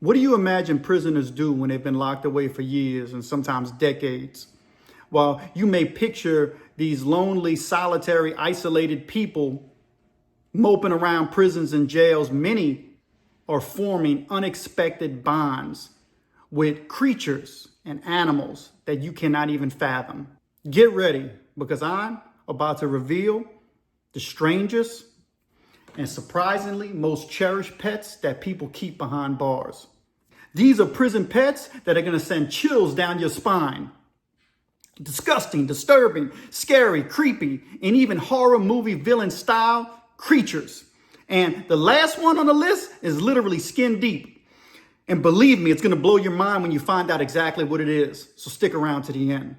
What do you imagine prisoners do when they've been locked away for years and sometimes decades? Well, you may picture these lonely, solitary, isolated people moping around prisons and jails. Many are forming unexpected bonds with creatures and animals that you cannot even fathom. Get ready, because I'm about to reveal the strangest and surprisingly most cherished pets that people keep behind bars. These are prison pets that are going to send chills down your spine. Disgusting, disturbing, scary, creepy, and even horror movie villain style creatures. And the last one on the list is literally skin deep. And believe me, it's going to blow your mind when you find out exactly what it is. So stick around to the end.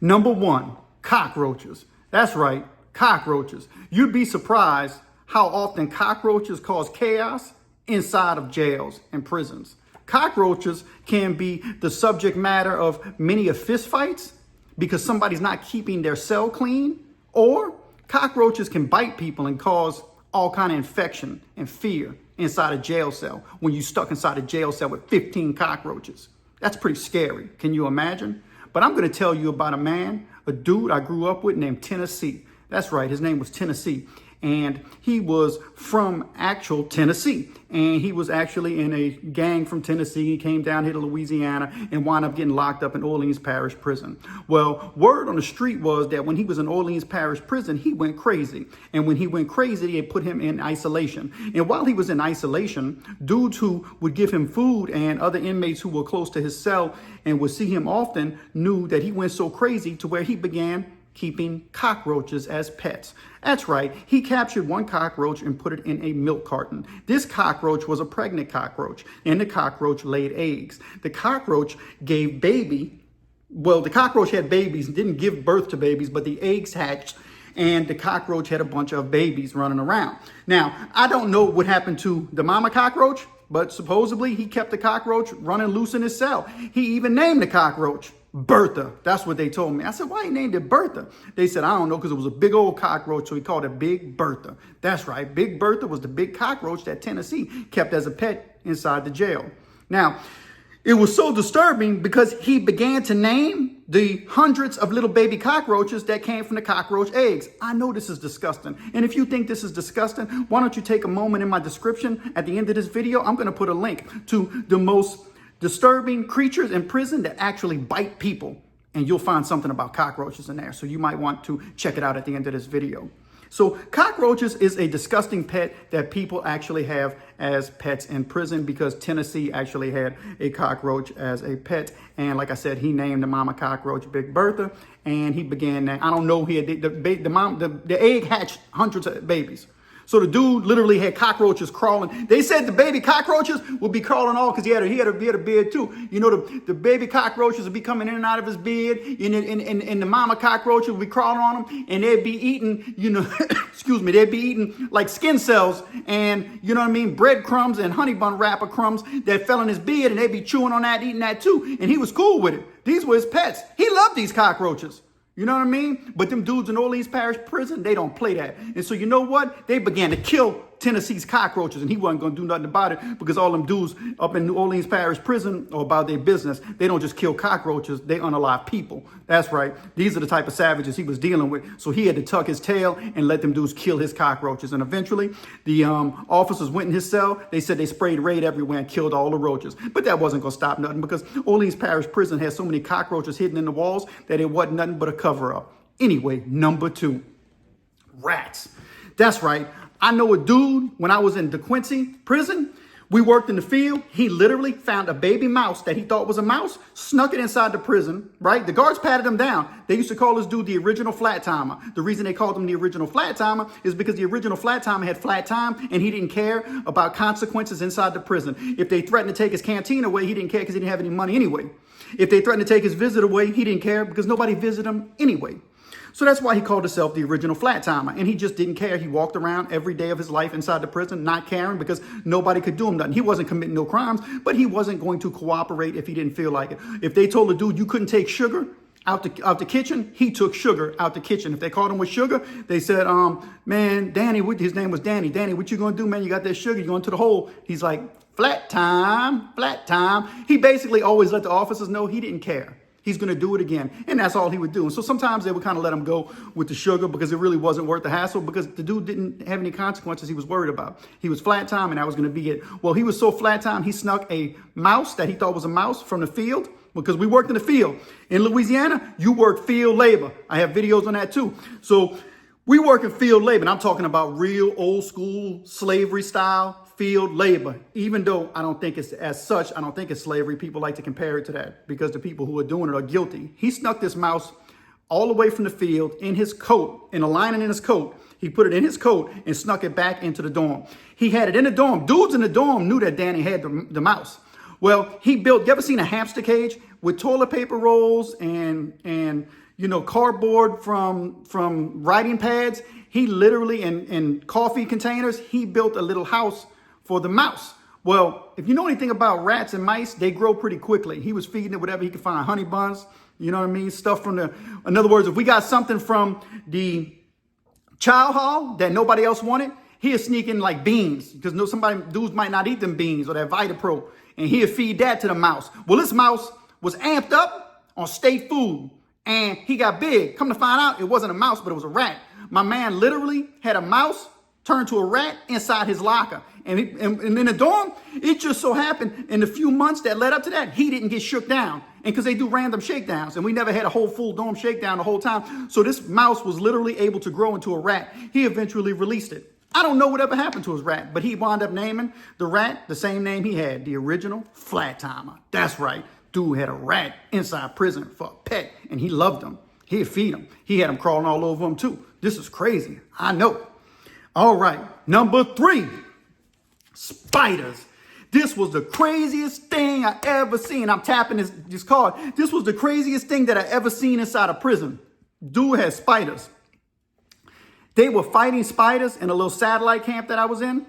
Number 1, cockroaches. That's right, cockroaches. You'd be surprised how often cockroaches cause chaos inside of jails and prisons. Cockroaches can be the subject matter of many of fist fights because somebody's not keeping their cell clean, or cockroaches can bite people and cause all kind of infection and fear inside a jail cell when you're stuck inside a jail cell with 15 cockroaches. That's pretty scary. Can you imagine? But I'm going to tell you about a dude I grew up with named Tennessee. That's right, his name was Tennessee. And he was from actual Tennessee. And he was actually in a gang from Tennessee. He came down here to Louisiana and wound up getting locked up in Orleans Parish Prison. Well, word on the street was that when he was in Orleans Parish Prison, he went crazy. And when he went crazy, they put him in isolation. And while he was in isolation, dudes who would give him food and other inmates who were close to his cell and would see him often knew that he went so crazy to where he began keeping cockroaches as pets. That's right, he captured one cockroach and put it in a milk carton. This cockroach was a pregnant cockroach, and the cockroach laid eggs. The cockroach gave the cockroach had babies and didn't give birth to babies, but the eggs hatched, and the cockroach had a bunch of babies running around. Now, I don't know what happened to the mama cockroach, but supposedly he kept the cockroach running loose in his cell. He even named the cockroach Bertha. That's what they told me. I said, why he named it Bertha? They said, I don't know, because it was a big old cockroach, so he called it Big Bertha. That's right. Big Bertha was the big cockroach that Tennessee kept as a pet inside the jail. Now, it was so disturbing because he began to name the hundreds of little baby cockroaches that came from the cockroach eggs. I know this is disgusting. And if you think this is disgusting, why don't you take a moment in my description at the end of this video? I'm going to put a link to the most disturbing creatures in prison that actually bite people. And you'll find something about cockroaches in there. So you might want to check it out at the end of this video. So cockroaches is a disgusting pet that people actually have as pets in prison, because Tennessee actually had a cockroach as a pet. And like I said, he named the mama cockroach Big Bertha, and he began that. I don't know, he had the egg hatched hundreds of babies. So the dude literally had cockroaches crawling. They said the baby cockroaches would be crawling all because he had a beard too. You know, the baby cockroaches would be coming in and out of his beard, and the mama cockroaches would be crawling on him, and they'd be eating, excuse me, they'd be eating like skin cells and, you know what I mean, breadcrumbs and honey bun wrapper crumbs that fell in his beard, and they'd be chewing on that, eating that too. And he was cool with it. These were his pets. He loved these cockroaches. You know what I mean? But them dudes in Orleans Parish Prison, they don't play that. And so you know what? They began to kill Tennessee's cockroaches, and he wasn't going to do nothing about it, because all them dudes up in New Orleans Parish Prison are about their business. They don't just kill cockroaches, they unalive people. That's right. These are the type of savages he was dealing with. So he had to tuck his tail and let them dudes kill his cockroaches. And eventually the officers went in his cell. They said they sprayed Raid everywhere and killed all the roaches. But that wasn't going to stop nothing, because Orleans Parish Prison had so many cockroaches hidden in the walls that it wasn't nothing but a cover up. Anyway, number 2, rats. That's right. I know a dude, when I was in DeQuincy prison, we worked in the field. He literally found a baby mouse that he thought was a mouse, snuck it inside the prison, right? The guards patted him down. They used to call this dude the original flat timer. The reason they called him the original flat timer is because the original flat timer had flat time, and he didn't care about consequences inside the prison. If they threatened to take his canteen away, he didn't care because he didn't have any money anyway. If they threatened to take his visit away, he didn't care because nobody visited him anyway. So that's why he called himself the original flat timer. And he just didn't care. He walked around every day of his life inside the prison, not caring, because nobody could do him nothing. He wasn't committing no crimes, but he wasn't going to cooperate if he didn't feel like it. If they told a dude you couldn't take sugar out the kitchen, he took sugar out the kitchen. If they called him with sugar, they said, man, Danny, his name was Danny. Danny, what you going to do, man? You got that sugar, you going to the hole. He's like, Flat time, flat time. He basically always let the officers know he didn't care. He's going to do it again. And that's all he would do. And so sometimes they would kind of let him go with the sugar because it really wasn't worth the hassle because the dude didn't have any consequences he was worried about. He was flat time and that was going to be it. Well, he was so flat time, he snuck a mouse that he thought was a mouse from the field because we worked in the field. In Louisiana, you work field labor. I have videos on that too. So we work in field labor, and I'm talking about real old school slavery style field labor. Even though I don't think it's as such, I don't think it's slavery. People like to compare it to that because the people who are doing it are guilty. He snuck this mouse all the way from the field in his coat, in a lining in his coat. He put it in his coat and snuck it back into the dorm. He had it in the dorm. Dudes in the dorm knew that Danny had the mouse. Well, he built, you ever seen a hamster cage with toilet paper rolls and you know, cardboard from writing pads? He literally, in coffee containers, he built a little house for the mouse. Well, if you know anything about rats and mice, they grow pretty quickly. He was feeding it whatever he could find, honey buns, you know what I mean? Stuff from in other words, if we got something from the child hall that nobody else wanted, he'd sneak in like beans because dudes might not eat them beans or that Vitapro, and he'd feed that to the mouse. Well, this mouse was amped up on state food and he got big. Come to find out, it wasn't a mouse, but it was a rat. My man literally had a mouse turned to a rat inside his locker. And in the dorm, it just so happened in the few months that led up to that, he didn't get shook down. And because they do random shakedowns, and we never had a whole full dorm shakedown the whole time. So this mouse was literally able to grow into a rat. He eventually released it. I don't know whatever happened to his rat, but he wound up naming the rat the same name he had, the original Flat Timer. That's right. Dude had a rat inside prison for a pet, and he loved him. He'd feed him. He had him crawling all over him too. This is crazy. I know. All right. Number 3. Spiders. This was the craziest thing I ever seen. I'm tapping this card. This was the craziest thing that I ever seen inside a prison. Dude had spiders. They were fighting spiders in a little satellite camp that I was in.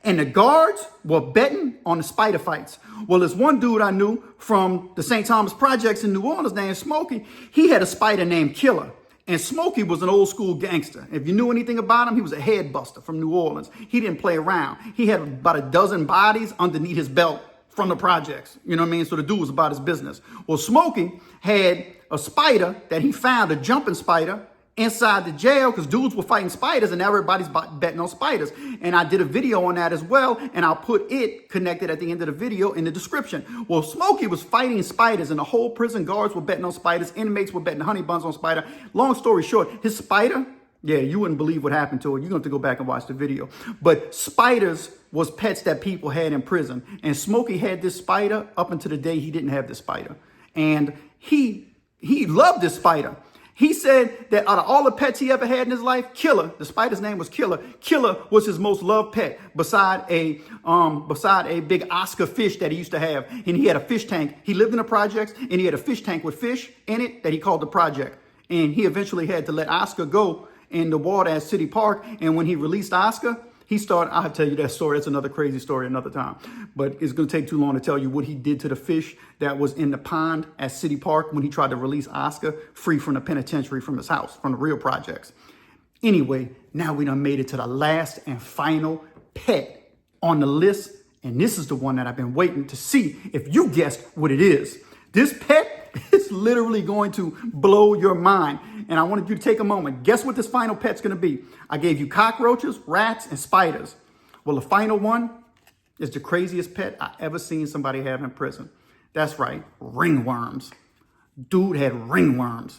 And the guards were betting on the spider fights. Well, there's one dude I knew from the St. Thomas Projects in New Orleans named Smokey. He had a spider named Killer. And Smokey was an old school gangster. If you knew anything about him, he was a head buster from New Orleans. He didn't play around. He had about a dozen bodies underneath his belt from the projects. You know what I mean? So the dude was about his business. Well, Smokey had a spider that he found, a jumping spider, inside the jail because dudes were fighting spiders and everybody's betting on spiders. And I did a video on that as well. And I'll put it connected at the end of the video in the description. Well, Smokey was fighting spiders and the whole prison guards were betting on spiders. Inmates were betting honey buns on spider. Long story short, his spider, yeah, you wouldn't believe what happened to it. You're going to have to go back and watch the video. But spiders was pets that people had in prison. And Smokey had this spider up until the day he didn't have this spider. And he loved this spider. He said that out of all the pets he ever had in his life, Killer, the spider's name was Killer. Killer was his most loved pet beside a big Oscar fish that he used to have. And he had a fish tank. He lived in the projects and he had a fish tank with fish in it that he called the project. And he eventually had to let Oscar go in the water at City Park. And when he released Oscar, I'll tell you that story. That's another crazy story another time. But it's going to take too long to tell you what he did to the fish that was in the pond at City Park when he tried to release Oscar free from the penitentiary from his house, from the real projects. Anyway, now we done made it to the last and final pet on the list. And this is the one that I've been waiting to see if you guessed what it is. This pet is literally going to blow your mind. And I wanted you to take a moment. Guess what this final pet's going to be. I gave you cockroaches, rats, and spiders. Well, the final one is the craziest pet I ever seen somebody have in prison. That's right, ringworms. Dude had ringworms.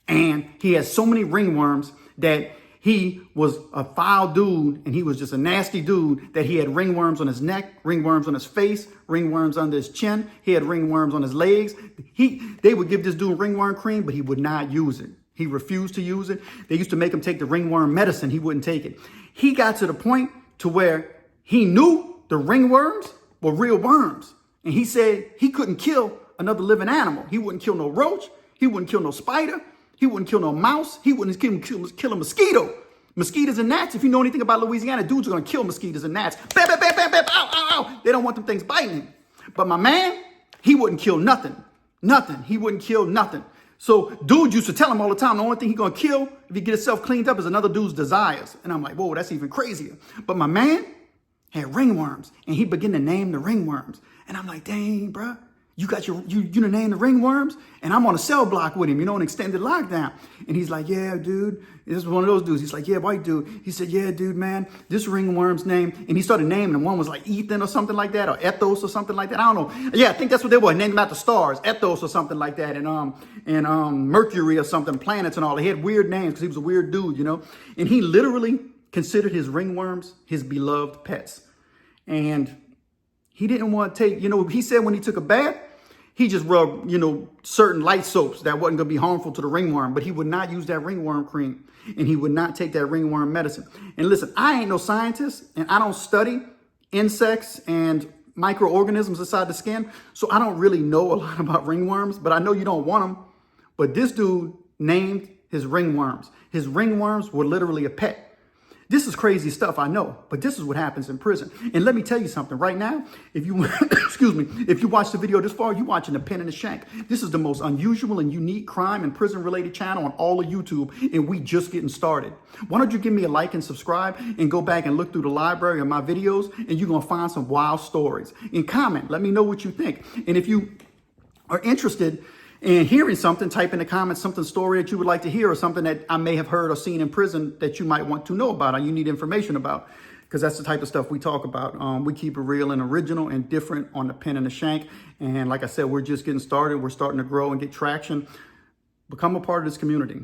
And he had so many ringworms that he was a foul dude and he was just a nasty dude that he had ringworms on his neck, ringworms on his face, ringworms under his chin. He had ringworms on his legs. They would give this dude ringworm cream, but he would not use it. He refused to use it. They used to make him take the ringworm medicine. He wouldn't take it. He got to the point to where he knew the ringworms were real worms. And he said he couldn't kill another living animal. He wouldn't kill no roach. He wouldn't kill no spider. He wouldn't kill no mouse. He wouldn't kill a mosquito. Mosquitoes and gnats, if you know anything about Louisiana, dudes are going to kill mosquitoes and gnats. Bam, bam, bam, bam, bam, ow, ow, ow. They don't want them things biting him. But my man, he wouldn't kill nothing. Nothing. He wouldn't kill nothing. So dude used to tell him all the time, the only thing he's going to kill if he get himself cleaned up is another dude's desires. And I'm like, whoa, that's even crazier. But my man, had ringworms, and he began to name the ringworms. And I'm like, dang, bro, you got you to name the ringworms? And I'm on a cell block with him, an extended lockdown. And he's like, yeah, dude. This is one of those dudes. He's like, yeah, white dude. He said, yeah, dude, man, this ringworm's name. And he started naming them. One was like Ethan or something like that, or Ethos or something like that. I don't know. Yeah, I think that's what they were. Named them after stars, Ethos or something like that. And Mercury or something, planets and all. They had weird names because he was a weird dude, And he literally considered his ringworms his beloved pets. And he didn't want to take, he said when he took a bath, he just rubbed, certain light soaps that wasn't going to be harmful to the ringworm, but he would not use that ringworm cream, and he would not take that ringworm medicine. And listen, I ain't no scientist, and I don't study insects and microorganisms inside the skin, so I don't really know a lot about ringworms, but I know you don't want them. But this dude named his ringworms. His ringworms were literally a pet. This is crazy stuff, I know, but this is what happens in prison. And let me tell you something right now. If you, if you watch the video this far, you're watching the Pen and the Shank. This is the most unusual and unique crime and prison related channel on all of YouTube. And we just getting started. Why don't you give me a like and subscribe and go back and look through the library of my videos, and you're going to find some wild stories. And comment, let me know what you think. And if you are interested and hearing something, type in the comments something story that you would like to hear, or something that I may have heard or seen in prison that you might want to know about or you need information about, because that's the type of stuff we talk about. We keep it real and original and different on the Pen and the Shank. And like I said, we're just getting started. We're starting to grow and get traction. Become a part of this community.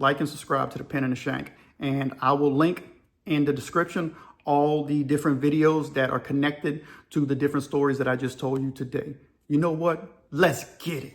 Like and subscribe to the Pen and the Shank. And I will link in the description all the different videos that are connected to the different stories that I just told you today. You know what? Let's get it.